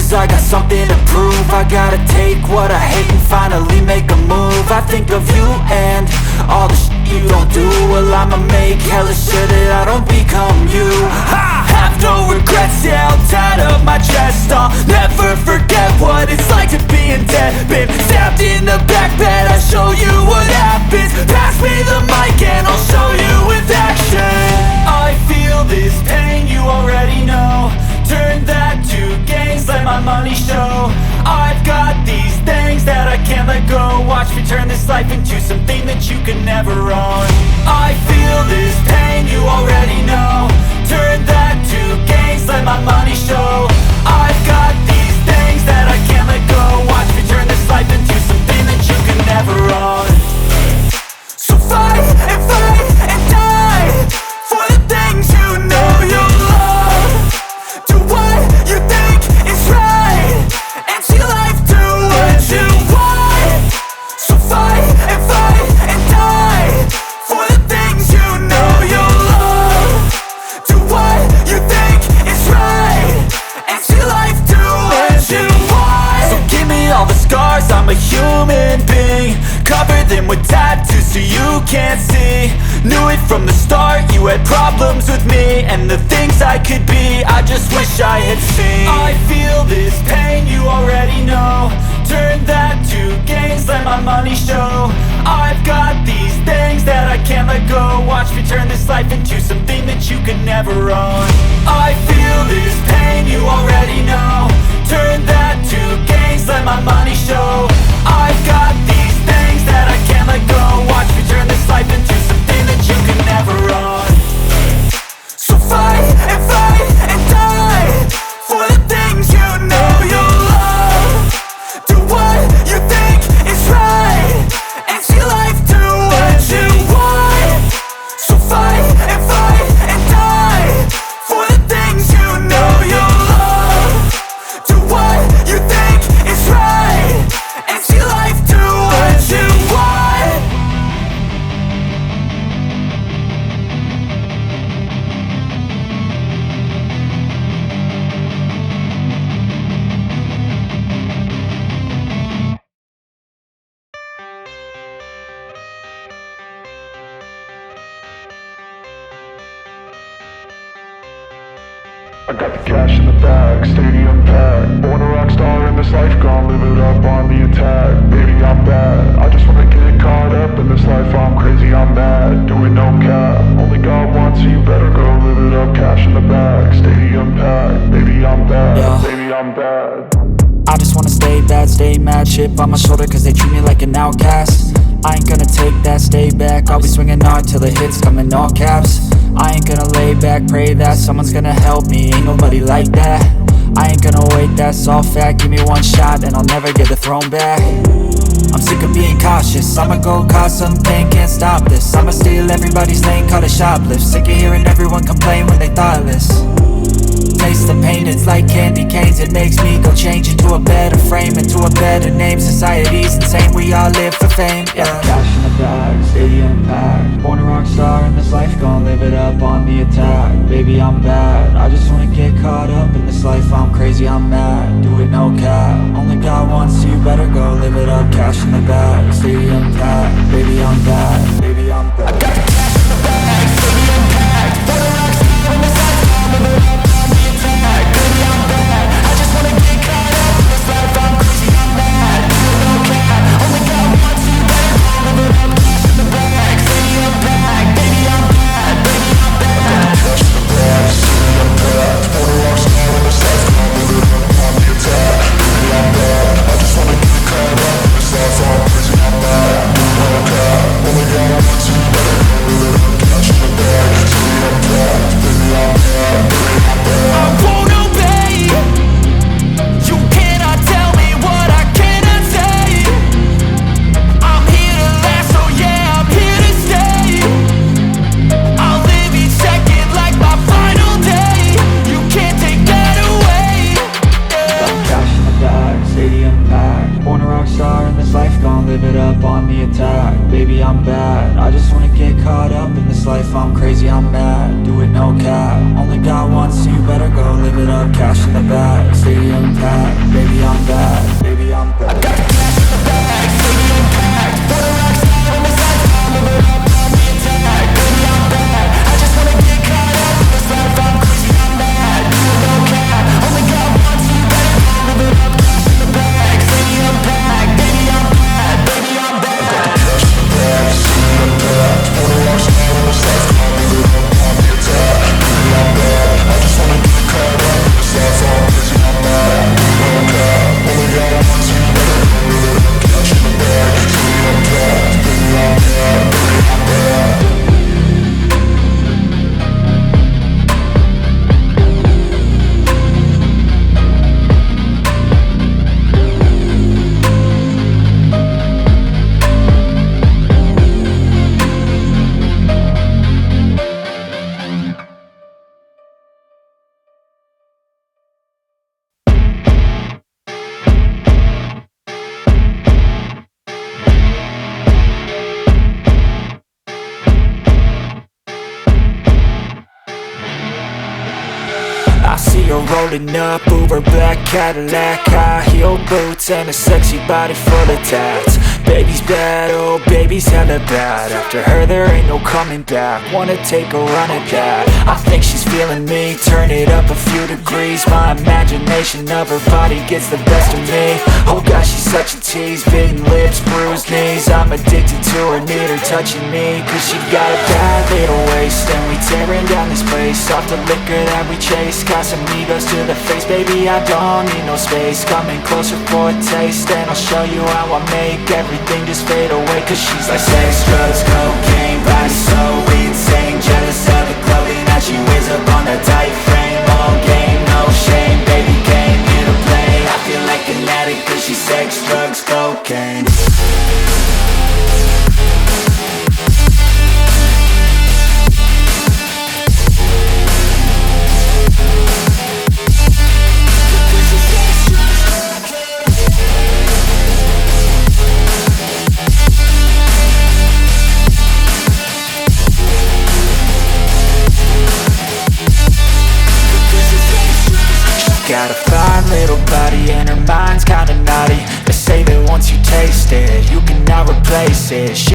Cause I got something to prove. I gotta take what I hate and finally make a move. I think of you and all the shit you don't do. Well, I'ma make hella sure that I don't become you. I have no regrets, yeah, I'll tie up my chest. I'll never forget what it's like to be in debt. Been stabbed in the back bed, I'll show you what happens. Pass me the mic and I'll show you with action. I feel this pain, you already know. Turn that to gains, let my money show. I've got these things that I can't let go. Watch me turn this life into something that you can never own. I feel this pain, you already know. Turn that to gains, let my money show. I've got these things that I can't let go. Watch me turn this life into something that you can never own. So fight and die for the things you know you love. Do what you think is right and see life do what you want. So fight and die for the things you know you love. Do what you think is right and see life do what you want. So give me all the scars, I'm a human being. Cover them with tattoos so you can't see. Knew it from the start, you had problems with me and the things I could be, I just wish I had seen. I feel this pain, you already know. Turn that to gains, let my money show. I've got these things that I can't let go. Watch me turn this life into something that you can never own. I feel this pain, you already know. Turn that to gains, let my money show. I've got these things that I can't let go. Watch me turn this life into something that you can never own. So fight and die for the things you know you love. Do what you think is right and see life do what you want. So fight and die for the things you know you love. Do what you think is right and see life do what you want. I got the cash in the bag, stadium packed. Born a rock star in this life, gon' live it up on the attack. Baby, I'm bad, I just wanna get caught up in this life. I'm crazy, I'm mad, doing no cap. Only God wants, so you better go live it up. Cash in the bag, stadium packed. Baby, I'm bad, baby, I'm bad. I just wanna stay bad, stay mad. Chip on my shoulder cause they treat me like an outcast. I ain't gonna take that, stay back. I'll be swinging hard till the hits come in all caps. I ain't gonna lay back, pray that someone's gonna help me. Ain't nobody like that. I ain't gonna wait, that's all fact. Give me one shot and I'll never get the throne back. I'm sick of being cautious, I'ma go cause something, can't stop this. I'ma steal everybody's lane, call it shoplift. Sick of hearing everyone complain when they thoughtless. Taste the pain, it's like candy canes. It makes me go change into a better frame, into a better name. Society's insane, we all live for fame, yeah. Cash in the bag, stadium packed. Born a rock star in this life, gon' live it up on the attack. Baby, I'm bad, I just wanna get caught up in this life. I'm crazy, I'm mad, do it no cap. Only God wants, so you better go live it up. Cash in the bag, stadium packed. Baby, I'm bad, baby, I'm bad. I got the cash in the bag, stadium packed. Born a rock star in this life, gon' live it up. Baby, I'm bad, I just wanna get caught up in this life. I'm crazy, I'm mad, do it no cap. Only God wants, so you better go live it up. Cash in the bag, stadium packed. Baby, I'm bad, baby, I'm bad. Cash in the bag, stadium packed. Born a rock star in this life, gon' live it up on the attack. Baby, I'm bad, I just wanna get caught up in this life. I'm crazy, I'm mad, do it no cap. Only God wants, so you better go live it up. Cash in the bag, stadium packed. Baby, I'm bad, baby, I'm bad. I won't obey. You cannot tell me what I cannot say. I'm here to last, so yeah, I'm here to stay. I'll live each second like my final day. You can't take that away, yeah. Cash in the bag, stadium packed. Born a rock star in this life, gone gon' live it up on the attack. Baby, I'm bad, I just wanna get caught up in this life. I'm crazy, I'm mad, do it no cap. Only got one, so you better go live it up. Cash in the bag, stadium packed. Baby, I'm bad, baby, I'm bad. I got the cash in the bag, stadium packed. Put a rock star in this life, I'll live it up on the attack. Baby, I'm bad, I just wanna get caught up in this life. I'm crazy, I'm mad, do it no cap. Only got one, so you better go live it up. Cash in the bag, stadium packed. Baby, I'm bad, baby, I'm bad. I got the cash in the bag, stadium packed. Put a rock star in this life, I'll live it up on the attack. Baby, I'm bad, I just wanna get caught up in this life. I'm crazy, I'm mad, do it no cap. Only got one, so you better go live it up. Cash in the bag, stadium packed. Baby, I'm bad, baby, I'm bad. I see her rolling up, Uber black Cadillac, high heel boots and a sexy body full of tats. Baby's bad, oh baby's hella bad. After her there ain't no coming back. Wanna take a run at that. I think she's feeling me, turn it up a few degrees. My imagination of her body gets the best of me. Oh gosh, she's such a tease, bitten lips, bruised knees. I'm addicted to her, need her touching me. Cause she got a bad little waist, and we tearing down this place. Off the liquor that we chase, got some egos to the face. Baby, I don't need no space. Coming closer for a taste, and I'll show you how I make everything just fade away. Cause she's like sex, drugs, cocaine, body so insane. Jealous of the clothing that she wears up on that tight frame. All game, no shame, baby came here to play. I feel like an addict cause she's sex, drugs, cocaine. Got a fine little body and her mind's kinda naughty. They say that once you taste it, you cannot replace it.